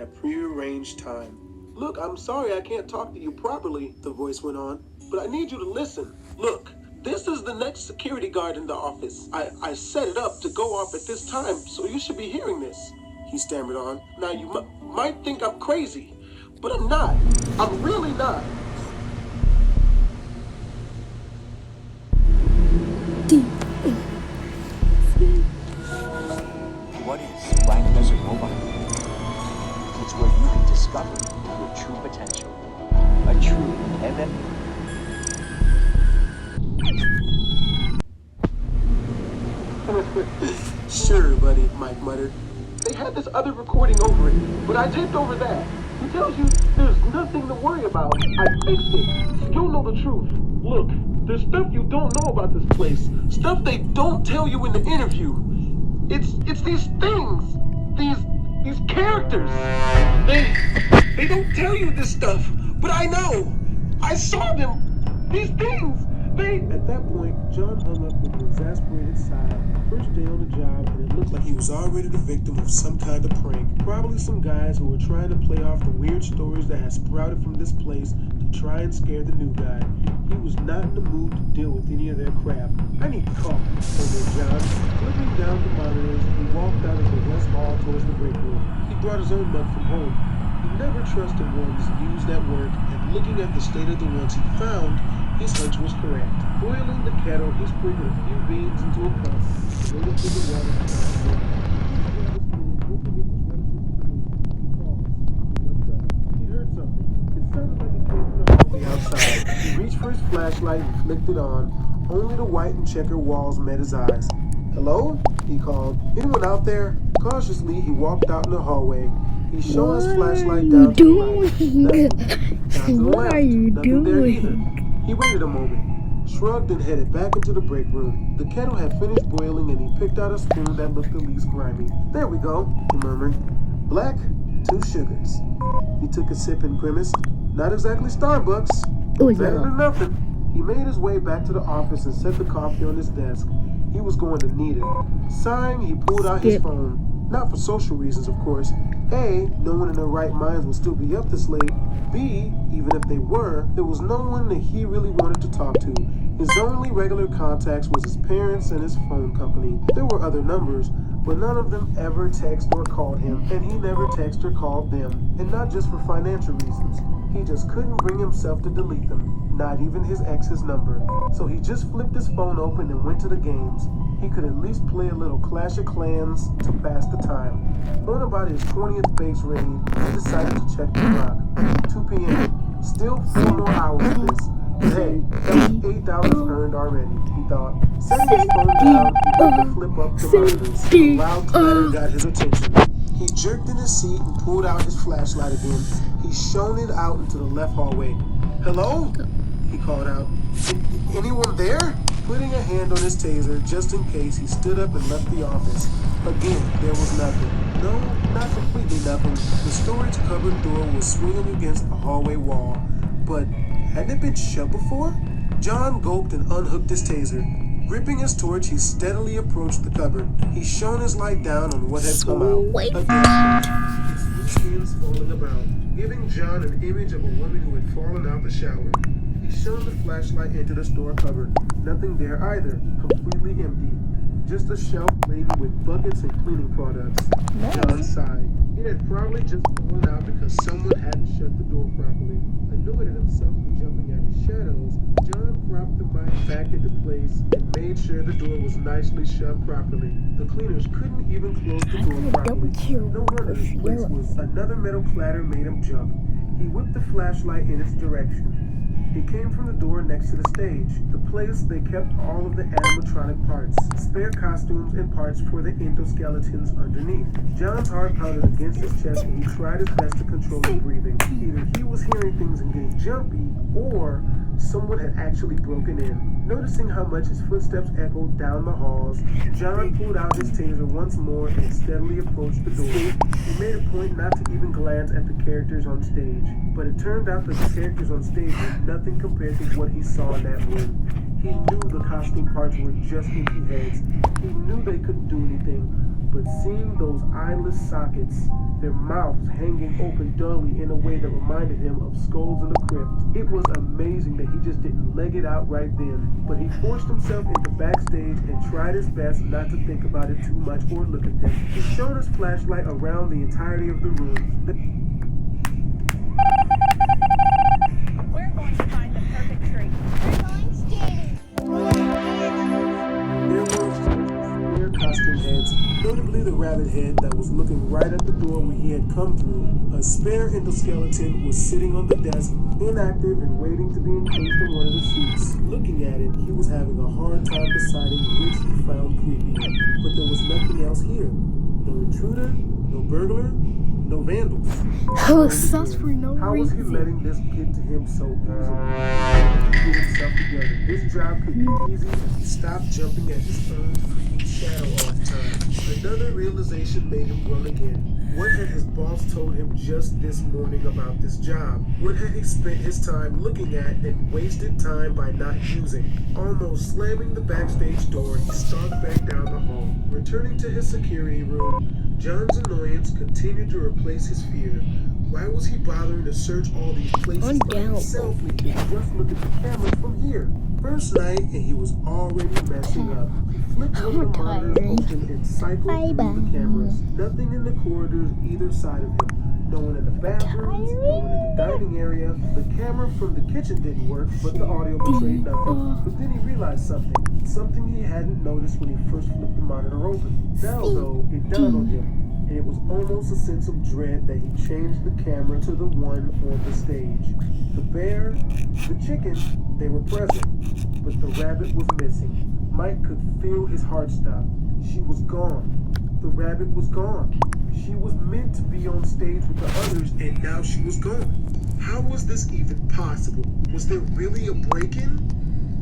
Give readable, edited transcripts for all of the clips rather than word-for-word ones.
at prearranged time. Look, I'm sorry I can't talk to you properly, the voice went on, but I need you to listen. Look, this is the next security guard in the office. I set it up to go off at this time, so you should be hearing this, he stammered on. Now, you might think I'm crazy, but I'm not. I'm really not. What is Black Desert Mobile? It's where you can discover your true potential. A true MM. Sure, buddy, Mike muttered. They had this other recording over it, but I taped over that. He tells you there's nothing to worry about. I fixed it. You'll know the truth. Look, there's stuff you don't know about this place. Stuff they don't tell you in the interview. It's these things. These characters. They don't tell you this stuff, but I know. I saw them. These things. At that point, John hung up with an exasperated sigh. First day on the job, and it looked like he was already the victim of some kind of prank. Probably some guys who were trying to play off the weird stories that had sprouted from this place to try and scare the new guy. He was not in the mood to deal with any of their crap. I need coffee, told John. Flipping down the monitors, he walked out of the west hall towards the break room. He brought his own mug from home. He never trusted ones used at work, and looking at the state of the ones he found, his hunch was correct. Boiling the kettle, he sprinkled a few beans into a cup, waited for the water to boil. He heard something. It sounded like it came from the hallway outside. He reached for his flashlight and flicked it on. Only the white and checkered walls met his eyes. Hello? He called. Anyone out there? Cautiously, he walked out in the hallway. He shone his flashlight down to the right. Down to the left. Nothing there either. He waited a moment, shrugged and headed back into the break room. The kettle had finished boiling and he picked out a spoon that looked the least grimy. There we go, he murmured. Black, 2 sugars. He took a sip and grimaced. Not exactly Starbucks, but better than nothing. He made his way back to the office and set the coffee on his desk. He was going to need it. Sighing, he pulled out his phone. Not for social reasons, of course. A, no one in their right minds would still be up this late. B, even if they were, there was no one that he really wanted to talk to. His only regular contacts was his parents and his phone company. There were other numbers, but none of them ever texted or called him, and he never texted or called them. And not just for financial reasons. He just couldn't bring himself to delete them, not even his ex's number. So he just flipped his phone open and went to the games. He could at least play a little Clash of Clans to pass the time. On about his 20th base raid, he decided to check the clock. 2 p.m. Still 4 more hours of this. But hey, that was $8 earned already, he thought. Setting his phone down, he went to flip up the monitors. A loud clatter got his attention. He jerked in his seat and pulled out his flashlight again. He shone it out into the left hallway. Hello? He called out. Anyone there? Putting a hand on his taser just in case, he stood up and left the office. Again, there was nothing. No, not completely nothing. The storage cupboard door was swinging against the hallway wall. But hadn't it been shut before? John gulped and unhooked his taser. Gripping his torch, he steadily approached the cupboard. He shone his light down on what had come out. Again, his loose hands falling about, giving John an image of a woman who had fallen out the shower. He shone the flashlight into the store cupboard. Nothing there either, completely empty. Just a shelf laden with buckets and cleaning products. John sighed. It had probably just fallen out because someone hadn't shut the door properly. Annoyed at himself for jumping at his shadows, John propped the mic back into place and made sure the door was nicely shut properly. The cleaners couldn't even close the door properly. No wonder this place was. Another metal clatter made him jump. He whipped the flashlight in its direction. It came from the door next to the stage, the place they kept all of the animatronic parts, spare costumes and parts for the endoskeletons underneath. John's heart pounded against his chest and he tried his best to control his breathing. Either he was hearing things and getting jumpy, or someone had actually broken in. Noticing how much his footsteps echoed down the halls, John pulled out his taser once more and steadily approached the door. He made a point not to even glance at the characters on stage, but it turned out that the characters on stage were nothing compared to what he saw in that room. He knew the costume parts were just empty heads. He knew they couldn't do anything. but seeing those eyeless sockets, their mouths hanging open dully in a way that reminded him of skulls in a crypt, it was amazing that he just didn't leg it out right then. But he forced himself into backstage and tried his best not to think about it too much or look at them. He shone his flashlight around the entirety of the room. We're going to find the perfect tree. We're going skating. There were spare costume heads, notably the rabbit head that was looking right at the door where he had come through. A spare endoskeleton was sitting on the desk, inactive and waiting to be encased in one of the suits. Looking at it, he was having a hard time deciding which he found creepy. But there was nothing else here. No intruder, no burglar, no vandals. Oh, sus for no How was he reason. letting this get to him so easily? He get himself together. This job could be easy if he stopped jumping at his own freaking shadow all the time. Another realization made him run again. What had his boss told him just this morning about this job? What had he spent his time looking at and wasted time by not using? Almost slamming the backstage door, he stalked back down the hall. Returning to his security room, John's annoyance continued to replace his fear. Why was he bothering to search all these places by himself when he could just look at the cameras from here? First night, and he was already messing up. He flipped one of the monitors open and cycled through the cameras. Nothing in the corridors either side of him. No one in the bathrooms, no one in the dining area. The camera from the kitchen didn't work, but the audio betrayed nothing. But then he realized something. Something he hadn't noticed when he first flipped the monitor open. Now, though, it dawned on him. And it was almost a sense of dread that he changed the camera to the one on the stage. The bear, the chicken, they were present, but the rabbit was missing. Mike could feel his heart stop. She was gone. The rabbit was gone. She was meant to be on stage with the others, and now she was gone. How was this even possible? Was there really a break-in?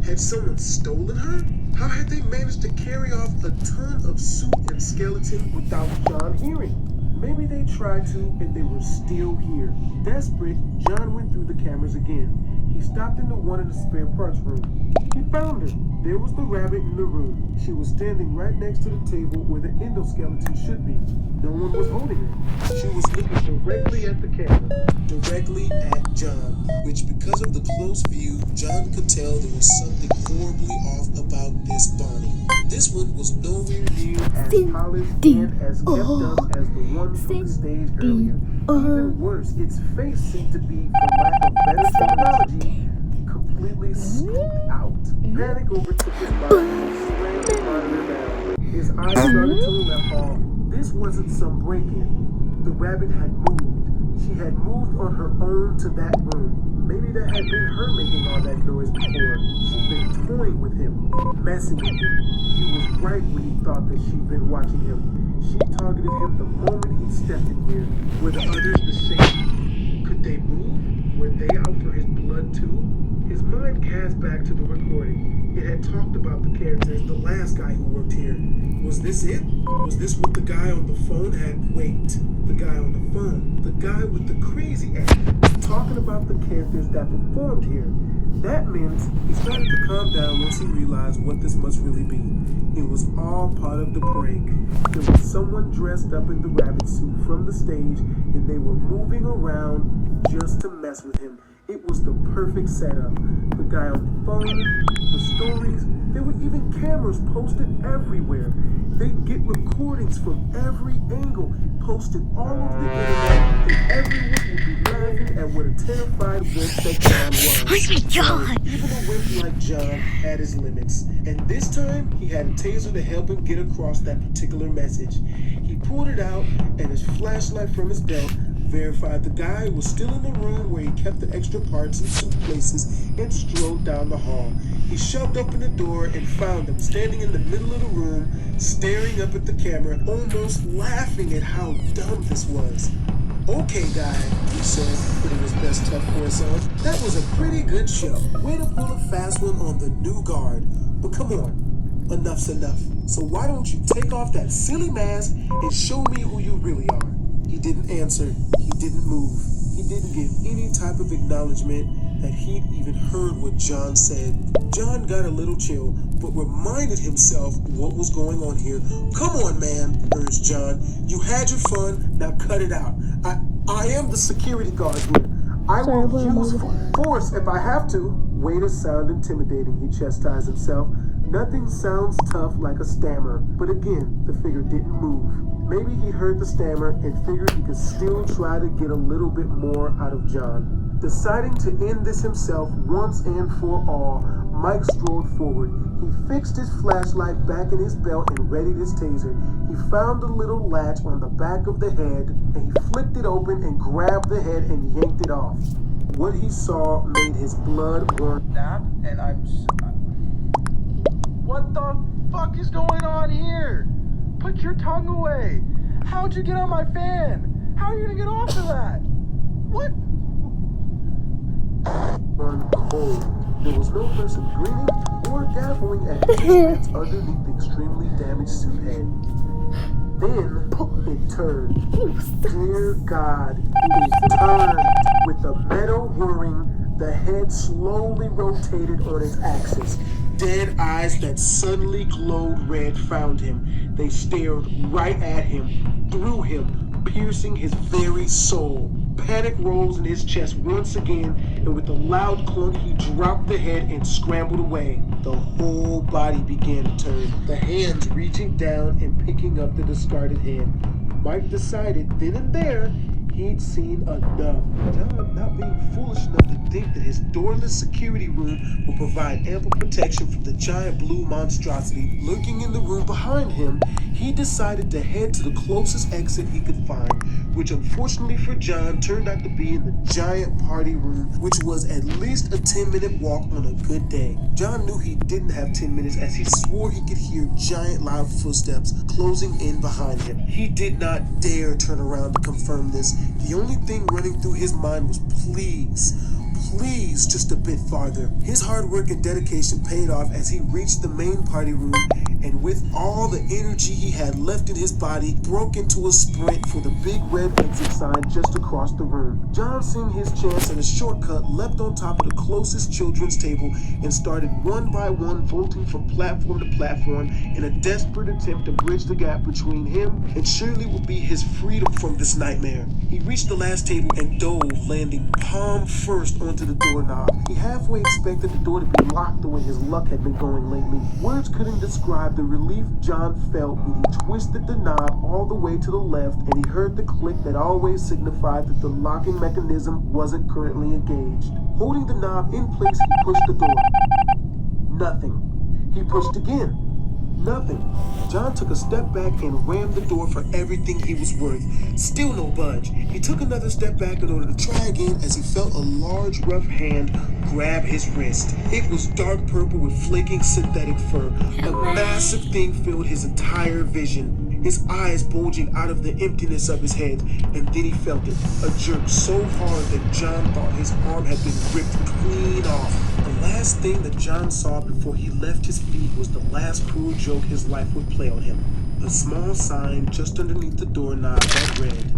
Had someone stolen her? How had they managed to carry off a ton of suit and skeleton without John hearing? Maybe they tried to and they were still here. Desperate, John went through the cameras again. He stopped into one of the spare parts room. He found her. There was the rabbit in the room. She was standing right next to the table where the endoskeleton should be. No one was holding her. She was looking directly at the camera. Directly at John, which because of the close view, John could tell there was something horribly off about this Bonnie. This one was nowhere near as polished and as kept up as the one from the stage earlier. Even worse, its face seemed to be, for lack of better terminology, completely scooped out. Panic overtook his body and he slammed the monitor down. His eyes started to left off. This wasn't some break-in. The rabbit had moved. She had moved on her own to that room. Maybe that had been her making all that noise before. She'd been toying with him, messing with him. He was right when he thought that she'd been watching him. She targeted him the moment he stepped in here. Were the others the same? Could they move? Were they out for his blood too? His mind cast back to the recording. It had talked about the characters, the last guy who worked here. Was this it? Was this what the guy on the phone had? Wait, the guy on the phone. The guy with the crazy act. Talking about the characters that performed here. That meant he started to calm down once he realized what this must really be. It was all part of the prank. There was someone dressed up in the rabbit suit from the stage, and they were moving around just to mess with him. It was the perfect setup. The guy on the phone, the stories, there were even cameras posted everywhere. They'd get recordings from every angle, posted all over the internet, and everyone would be laughing at what a terrified wimp that John was. Oh my God. Even a wimp like John had his limits, and this time he had a taser to help him get across that particular message. He pulled it out, and his flashlight from his belt verified the guy was still in the room where he kept the extra parts and suitcases, and strode down the hall. He shoved open the door and found him standing in the middle of the room, staring up at the camera, almost laughing at how dumb this was. "Okay, guy," he said, putting his best tough voice on. "That was a pretty good show. Way to pull a fast one on the new guard. But come on, enough's enough. So why don't you take off that silly mask and show me who you really are?" He didn't answer. He didn't move. He didn't give any type of acknowledgement. that he'd even heard what John said. John got a little chill, but reminded himself what was going on here. Come on, man, urged John. You had your fun, now cut it out. I am the security guard here. I will use force if I have to. Way to sound intimidating, he chastised himself. Nothing sounds tough like a stammer. But again, the figure didn't move. Maybe he heard the stammer and figured he could still try to get a little bit more out of John. Deciding to end this himself once and for all, Mike strolled forward. He fixed his flashlight back in his belt and readied his taser. He found the little latch on the back of the head, and he flipped it open and grabbed the head and yanked it off. What he saw made his blood run. Nap, and what the fuck is going on here? Put your tongue away. How'd you get on my fan? How are you gonna get off of that? What? Run cold. There was no person grinning or gaffling at his hands underneath the extremely damaged suit head. Then it turned. Dear God, it turned. With the metal whirring, the head slowly rotated on its axis. Dead eyes that suddenly glowed red found him. They stared right at him, through him, piercing his very soul. Panic rose in his chest once again, and with a loud clunk, he dropped the head and scrambled away. The whole body began to turn, the hands reaching down and picking up the discarded head. Mike decided then and there he'd seen enough. John, not being foolish enough to think that his doorless security room would provide ample protection from the giant blue monstrosity lurking in the room behind him, he decided to head to the closest exit he could find, which unfortunately for John turned out to be in the giant party room, which was at least a 10-minute walk on a good day. John knew he didn't have 10 minutes as he swore he could hear giant loud footsteps closing in behind him. He did not dare turn around to confirm this. The only thing running through his mind was please, just a bit farther. His hard work and dedication paid off as he reached the main party room, and with all the energy he had left in his body, broke into a sprint for the big red exit sign just across the room. John, seeing his chance at a shortcut, leapt on top of the closest children's table and started one by one vaulting from platform to platform in a desperate attempt to bridge the gap between him and surely would be his freedom from this nightmare. He reached the last table and dove, landing palm first onto the doorknob. He halfway expected the door to be locked the way his luck had been going lately. Words couldn't describe the relief John felt when he twisted the knob all the way to the left and he heard the click that always signified that the locking mechanism wasn't currently engaged. Holding the knob in place, he pushed the door. Nothing. He pushed again. Nothing. John took a step back and rammed the door for everything he was worth. Still no budge. He took another step back in order to try again as he felt a large, rough hand grab his wrist. It was dark purple with flaking synthetic fur. A massive thing filled his entire vision, his eyes bulging out of the emptiness of his head, and then he felt it. A jerk so hard that John thought his arm had been ripped clean off. The last thing that John saw before he left his feet was the last cruel joke his life would play on him. A small sign just underneath the doorknob that read,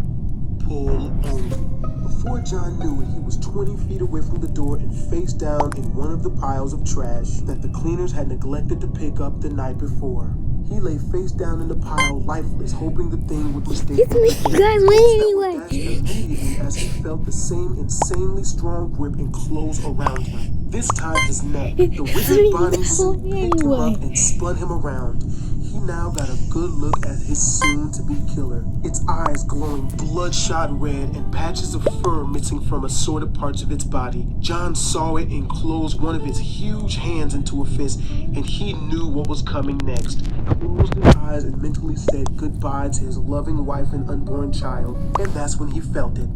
"Pull only." Before John knew it, he was 20 feet away from the door and face down in one of the piles of trash that the cleaners had neglected to pick up the night before. He lay face down in the pile, lifeless, hoping the thing would mistake him. You guys win anyway. Immediately as he felt the same insanely strong grip and close around him. This time his neck. The withered body suit picked him up and spun him around. He now got a good look at his soon-to-be killer. Its eyes glowing bloodshot red and patches of fur missing from assorted parts of its body. John saw it and closed one of his huge hands into a fist, and he knew what was coming next. He closed his eyes and mentally said goodbye to his loving wife and unborn child, and that's when he felt it.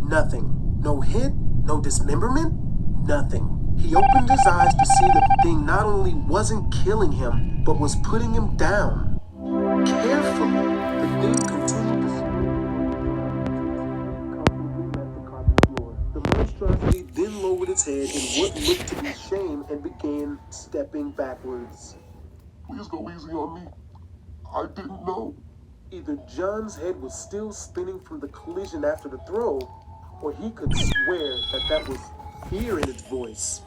Nothing. No hit, no dismemberment, nothing. He opened his eyes to see that the thing not only wasn't killing him, but was putting him down. Carefully, the thing continued to comfortably left the carpet floor. The monstrosity then lowered its head in what looked to be shame and began stepping backwards. Please go easy on me. I didn't know. Either John's head was still spinning from the collision after the throw, or he could swear that was fear in its voice.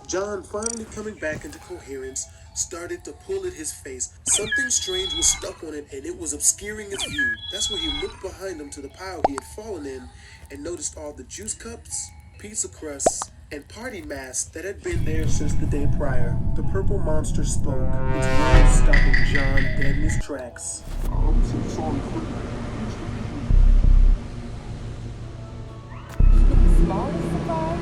John, finally coming back into coherence, started to pull at his face. Something strange was stuck on it and it was obscuring his view. That's where he looked behind him to the pile he had fallen in and noticed all the juice cups, pizza crusts, and party masks that had been there since the day prior. The purple monster spoke, its words stopping John dead in his tracks. I'm so sorry for that. The smallest surprise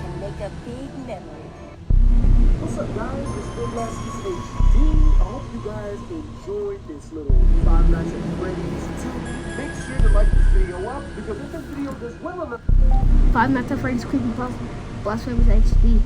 can make a big memory. What's up, guys? It's Bill Lasky's HD. I hope you guys enjoyed this little Five Nights at Freddy's 2. Make sure to like this video up because if this video does well enough, Five Nights at Freddy's Creepypasta Blasphemous HD.